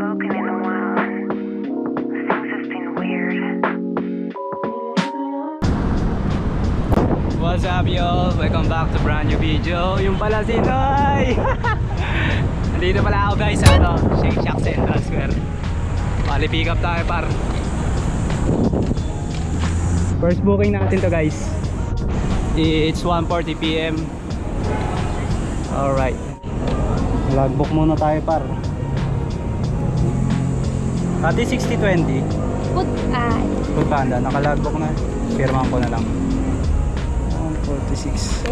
spoken in a while. Things have been weird. What's up y'all? Welcome back to brand new video. Yung pala si Noy. Nandito pala ako guys sa Shake Shack Central Square. Bali pick up tayo par. First booking natin to guys. It's 1:40 PM. Alright. Logbook muna tayo par. Pati 6020 Food Panda, nakalogbook na. Firmahan ko na lang. 146.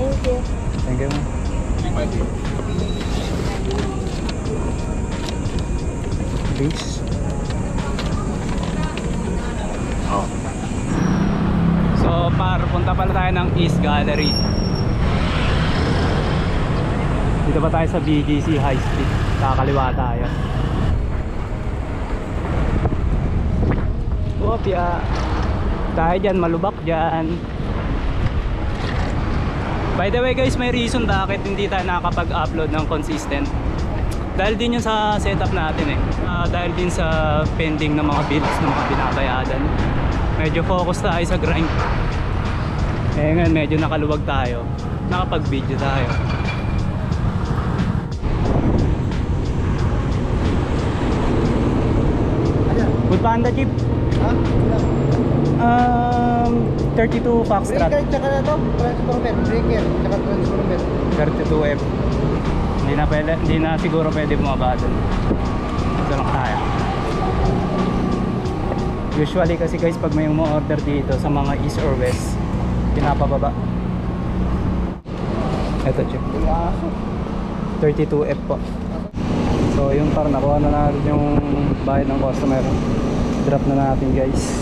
Thank you. Thank you. Base. Oh. So, punta pala tayo ng East Gallery. Dito pa tayo sa BGC High Street. Kakaliwa tayo. Opya. Tayo dyan, malubak dyan. By the way guys, may reason bakit hindi tayo nakakapag-upload ng consistent. Dahil din yun sa setup natin eh. Dahil din sa pending ng mga bills ng mga binabayadan. Medyo focus tayo sa grind. Eh ngayon medyo nakaluwag tayo. Nakapag-video tayo. Food Panda Jeep. Ha? 32 Foxtrot. Breaker tsaka na to, transformer, breaker tsaka transformer. 32F. Hindi na siguro pwede bumaba doon. Ito lang tayo. Usually kasi guys pag may umu-order dito sa mga east or west, pinapababa. Ito check. 32F po. So yung par nakuha na natin yung bayad ng customer. Drop na natin guys.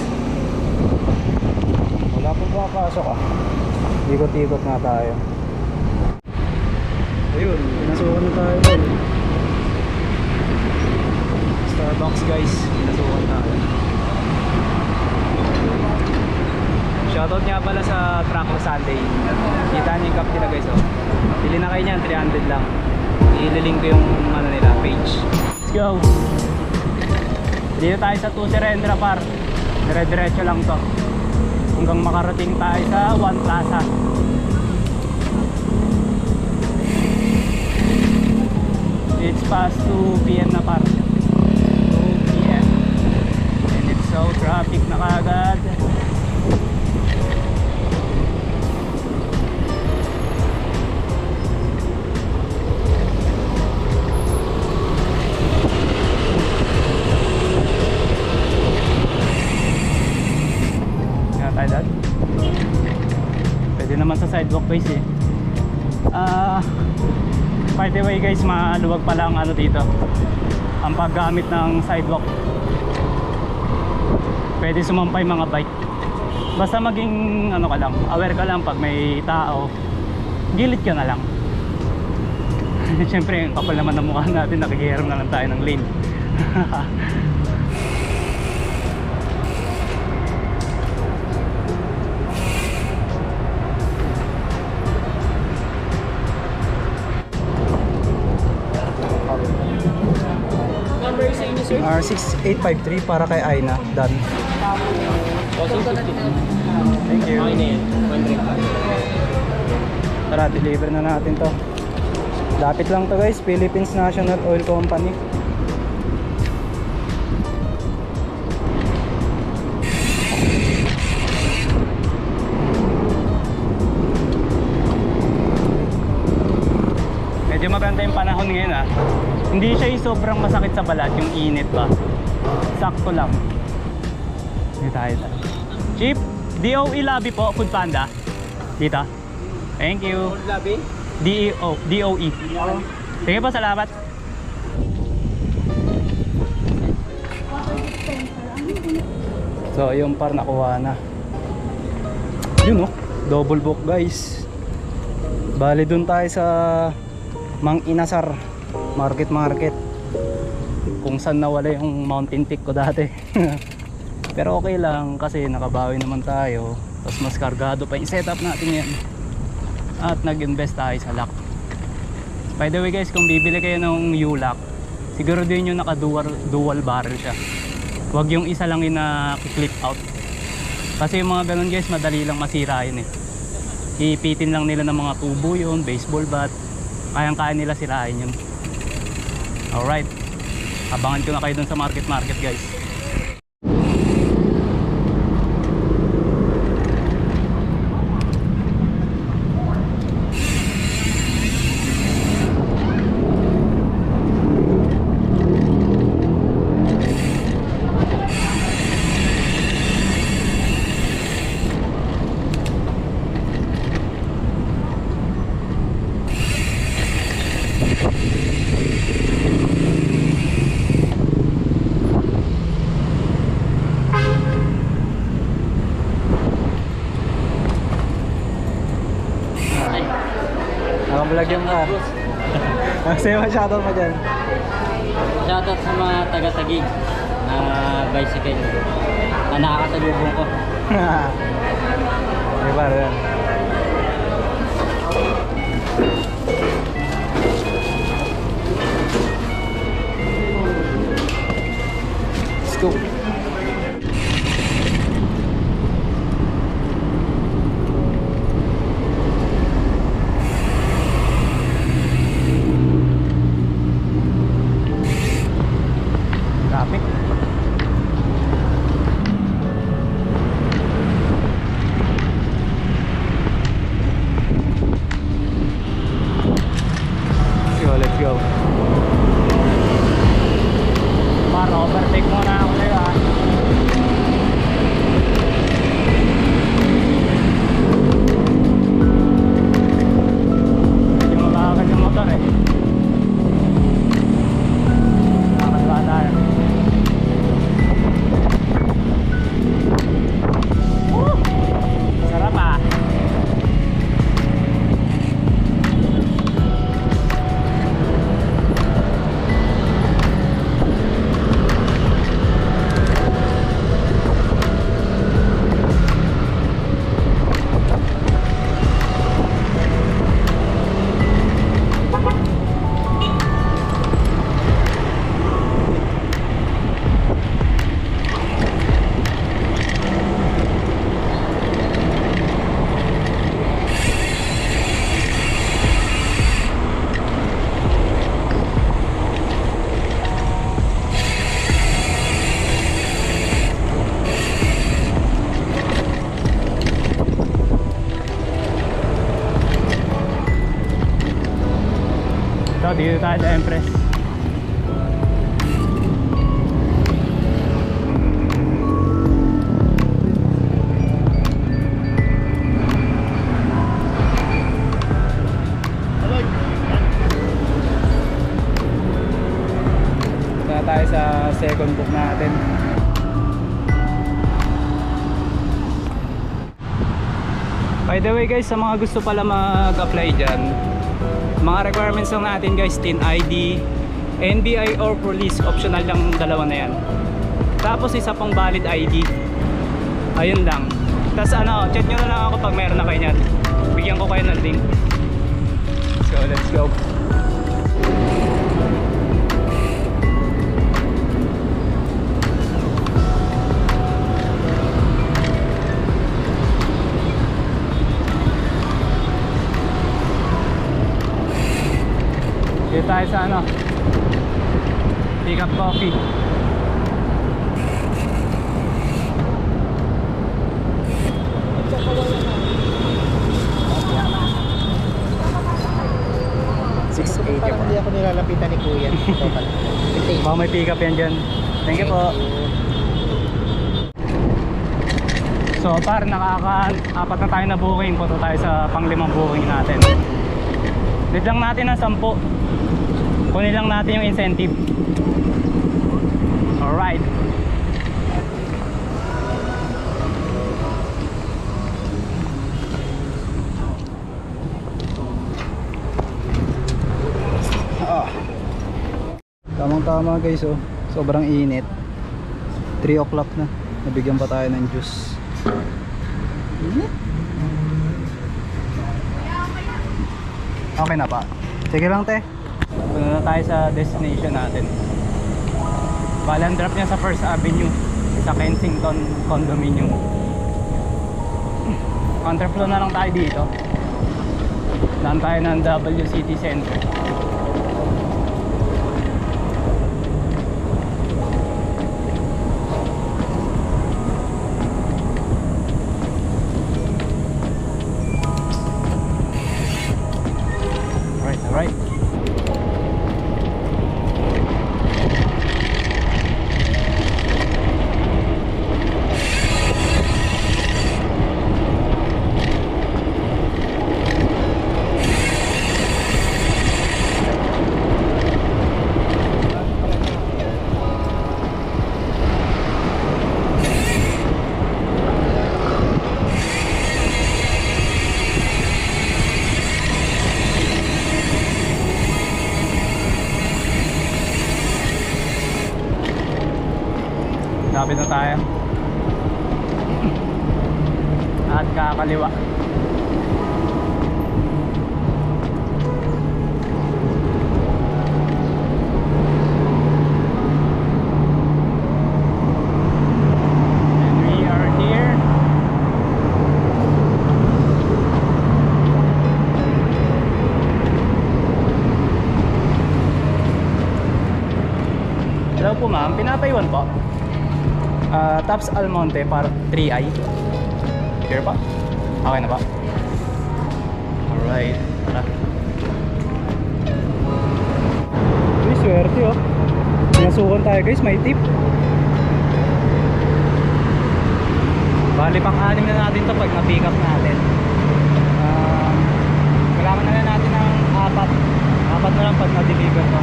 Wala pong pumapasok ah. Ikot-ikot nga tayo. Ayun, pinasukan na tayo doon. Starbucks guys, pinasukan tayo. Shoutout nga pala sa Trackle Sunday. Kita niyo yung cup nila guys oh. Pili na kayo niyan, 300 lang. I-link ko yung ano nila, page. Let's go! Dito tayo sa 2 Serendra par. Dire-diretso lang to hanggang makarating tayo sa One Plaza. It's past 2 PM na par. 2 PM and it's so traffic na kagad. Pwede naman sa sidewalk guys eh. By the way guys, maluwag pala ang ano dito, ang paggamit ng sidewalk. Pwede sumampay mga bike. Basta maging ano ka lang, aware ka lang pag may tao, gilid ka na lang. Siyempre kapal naman ng mukha natin, nakikiharap na lang tayo ng lane. R6853 para kay Aina. Done. Thank you. Tara, deliver na natin to. Lapit lang to guys, Philippines National Oil Company. Medyo maganda yung panahon ngayon ah. Hindi siya yung sobrang masakit sa balat, yung init ba. Sakto lang. Hindi tayo. Chief, DOE Lobby po, Food Panda. Dito. Thank you. Lobby? DOE. Sige po, salamat. So, yung par nakuha na. Yun oh, double book guys. Bali dun tayo sa Mang Inasar market kung saan nawala yung mountain peak ko dati. Pero okay lang kasi nakabawi naman tayo, tapos mas kargado pa yung setup natin yan at nag-invest tayo sa lock. By the way guys, kung bibili kayo ng U-lock, siguro din yung naka dual barrel siya. Huwag yung isa lang yung na-clip out. Kasi yung mga ganun guys, madali lang masira yun eh. Ipitin lang nila ng mga tubo yun, baseball bat. Kayang-kaya nila sirain yun. Alright. Abangan ko na kayo dun sa market guys. Nakablog yung ka. Kasi masyado mo dyan. Shoutout sa mga taga-Tagig na bicycle na nakakasalubong ko. Diba rin? Let's go. Traffic. Let's go. Para overtake muna ako sa'yo ha. Hindi matagal yung motor eh. Nakakasaba tayo. Sarap ah. So, dito tayo sa Empress. Dito tayo sa second book natin. By the way guys, sa mga gusto pala mag-apply dyan, mga requirements lang natin guys, TIN ID, NBI or police, optional lang dalawa na yan. Tapos isa pang valid ID. Ayun lang. Tapos ano, chat nyo na lang ako pag meron na kayo nyan. Bigyan ko kayo ng link. So let's go. Dito tayo sa ano, Pick Up Coffee. Parang hindi ako nilalapitan ni Kuya. Ito pala. Baka may pick up yan dyan. Thank you po. So par, nakaka-apat na tayo na booking. Punto tayo sa pang-limang booking natin. Need lang natin ng 10. Kunin lang natin yung incentive. Alright. Tamang-tama guys oh. Sobrang init. 3 o'clock na. Nabigyan pa tayo ng juice. Init. Okay na pa. Sige lang te. Punta na tayo sa destination natin. Bale, ang drop niya sa First Avenue sa Kensington Condominium. Counterflow na lang tayo dito. Daan tayo ng W City Center. Alright. Lapit na tayo. At kakaliwa. And we are here. Hello po ma'am, pinapaiwan po. Taps Almonte para 3i. Sure pa? Okay na ba? Alright. Tara. Uy, swerte oh. Pinasukan tayo guys, may tip. Bali pang-anim na natin to pag na-pick up natin. Kailangan na lang natin ng 4. 4 na lang pag na-deliver to.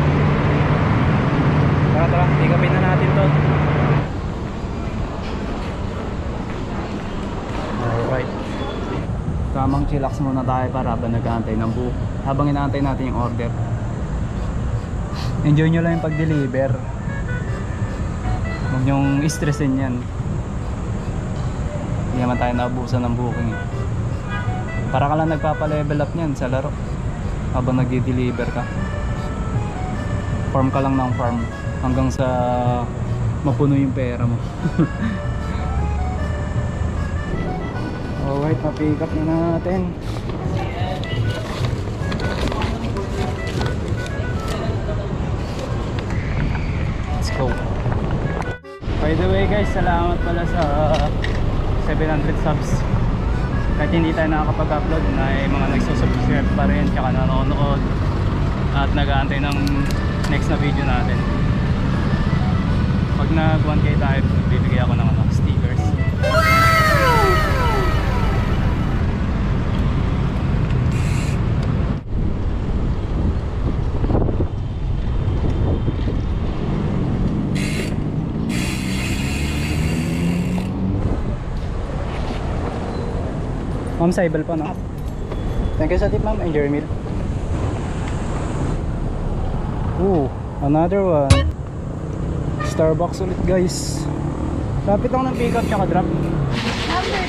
Tara, pick upin na natin to. Alright. Tamang chillax muna tayo para habang nag-aantay ng buo. Habang inaantay natin yung order. Enjoy nyo lang yung pag-deliver. Huwag nyong stressin yan. Hindi naman tayo naubusan ng booking eh. Para ka lang nagpapa-level up nyan sa laro. Habang nag-deliver ka. Farm ka lang ng farm. Hanggang sa mapuno yung pera mo. Alright, pa-pick up na natin. Let's go. By the way guys, salamat pala sa 700 subs. Kahit hindi tayo nakakapag-upload, na mga nagsusubscribe pa rin, tsaka nanonood at nag-aantay ng next na video natin. Pag nag 1k tayo, bibigay ako ng stickers. Ma'am, saibal pa no? Thank you sa tip ma'am, enjoy your meal. Ooh, another one. Starbucks ulit guys. Lapit ako ng pick up tsaka drop. Number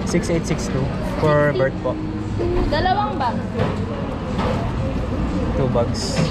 6862 for Bert po. 2. Dalawang bag. 2 bags.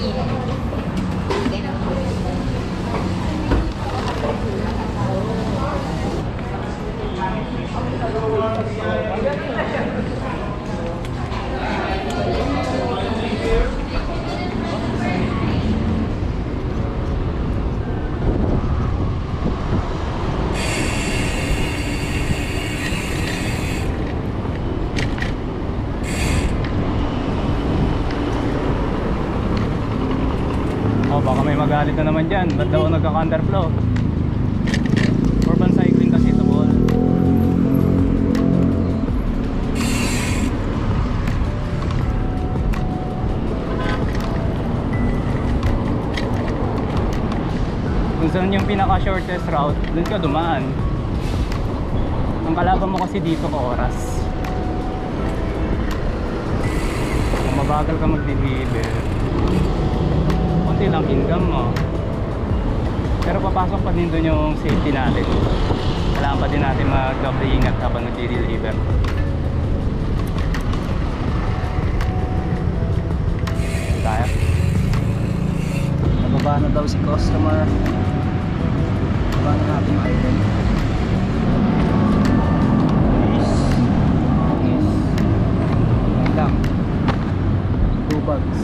Oh, baka may magalit na naman dyan. Ba't daw nagka-underflow? Urban cycling kasi ito, bol. Kung saan yung pinaka-shortest route, dun ka dumaan. Ang kalaban mo kasi dito ka oras. Kung mabagal ka mag-deliver, konti lang income mo. Pero papasok pa din doon yung safety natin. Kailangan pa din natin mag-double ingat habang nag-deliver. Tayo. Baba na daw si customer. Baba na natin yung item. Yes. Yan lang. 2 bags.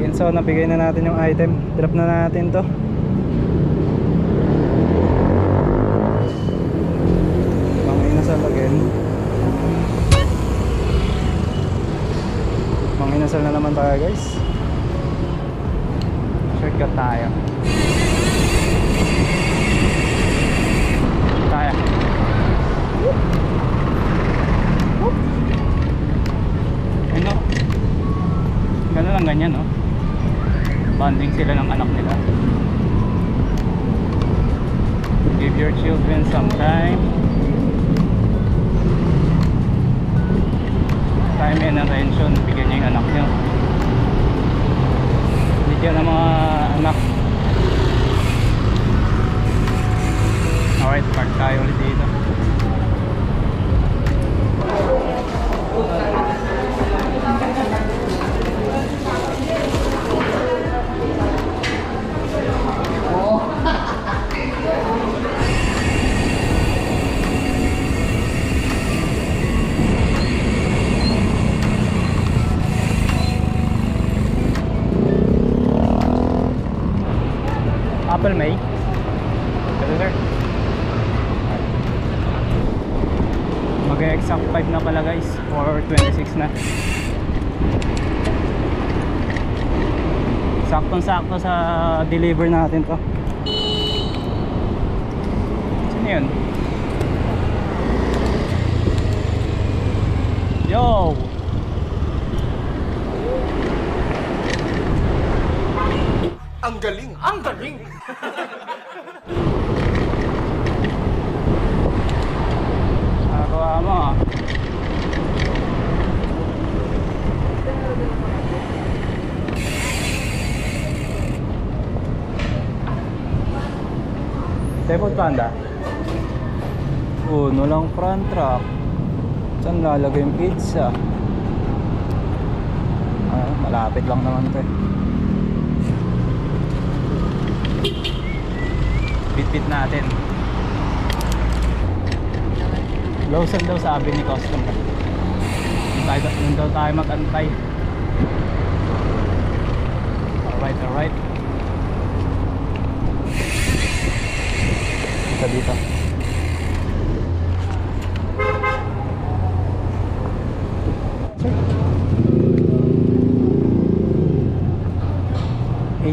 Again, so nabigay na natin yung item. Drop na natin to. Mang inasal again. Mang inasal na naman tayo guys. Shortcut tayo. Tayo. Ano? Gano'n lang ganyan, no? Bonding sila ng anak nila. Give your children some time. Time and attention. Bigyan nyo yung anak nyo. Bigyan ng mga anak. Alright, park tayo ulit dito. Apple May. Hello sir. Mag-exact 5 na pala guys, or 26 na. Saktong-sakto sa deliver natin to. Sino yun? Yo! Ang galing! Ang galing! Nakakuha mo ah. Tepot Panda. Uno lang front truck. Saan lalagay yung pizza? Ah, malapit lang naman to eh. Bit-bit natin. Lawson daw sabi ni customer. Doon daw tayo mag-antay. Alright, alright. Ito dito. $8.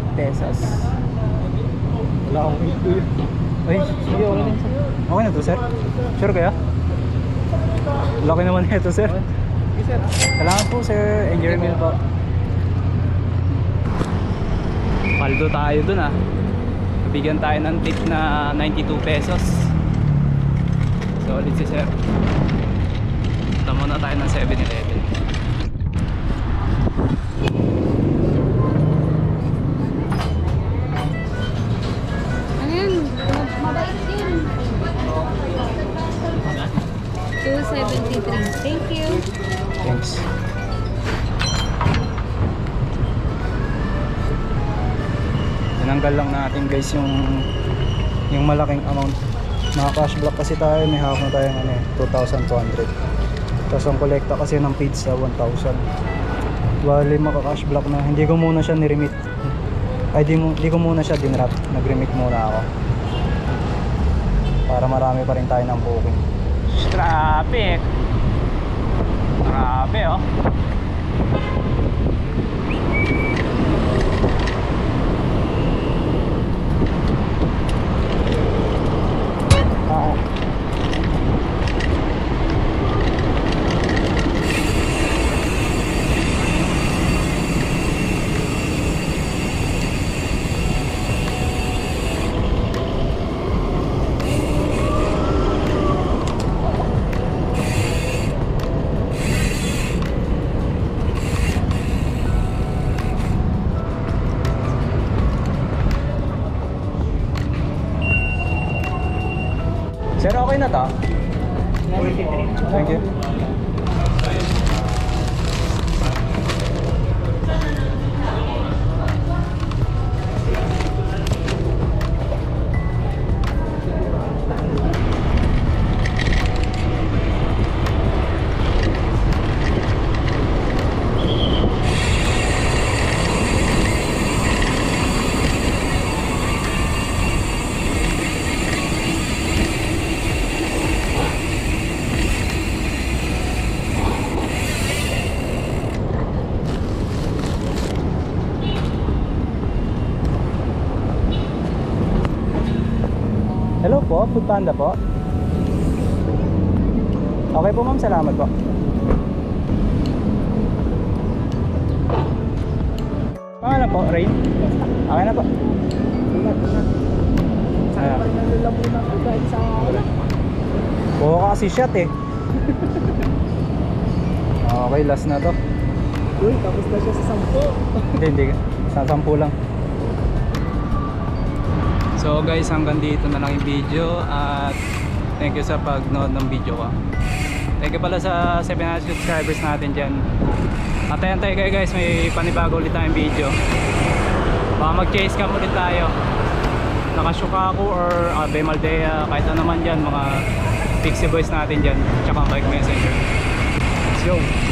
Wala akong ito yun. Ay, sige, okay na. Okay na to, sir? Sure kaya? Laki naman ito, sir. Kailangan po, sir. Enjoy your meal po. Paldo tayo dun ah. Bigyan tayo ng tip na ₱92. So, ulit si sir. Punta muna tayo ng 7-Eleven. Ano yun? Mabait yun. 273. Thank you. Thanks. Tinanggal lang natin guys yung malaking amount. Mga cash block kasi tayo, may hawak na tayo ng 2,200. Tapos ang kolekta kasi ng pizza 1,000. Bali maka-cash block na. Hindi ko muna siya ni-remit. Ay di ko muna siya dinrap. Nag-remit muna ako. Para marami pa rin tayo ng booking. Traffic. Grabe oh. Sir, okay na to? Thank you. Food Panda po. Okay po ma'am, salamat po. Pangalan po, Rain? Okay na po. Ayan. Nalalamunan ko dahil sa Oo kasi shot eh. Okay, last na to. Uy, tapos na siya sa 10. Hindi. Sa 10 lang. So guys, hanggang dito na lang yung video. At thank you sa pagnood ng video ko. Thank you pala sa 700 subscribers natin dyan. Antay-antay kayo guys, may panibago ulit tayong video. Baka mag-chase cam ulit tayo. Naka-Shukaku or Abe Maldea, kahit ano naman dyan, mga Pixie Boys natin dyan, tsaka Bike Messenger. Let's go!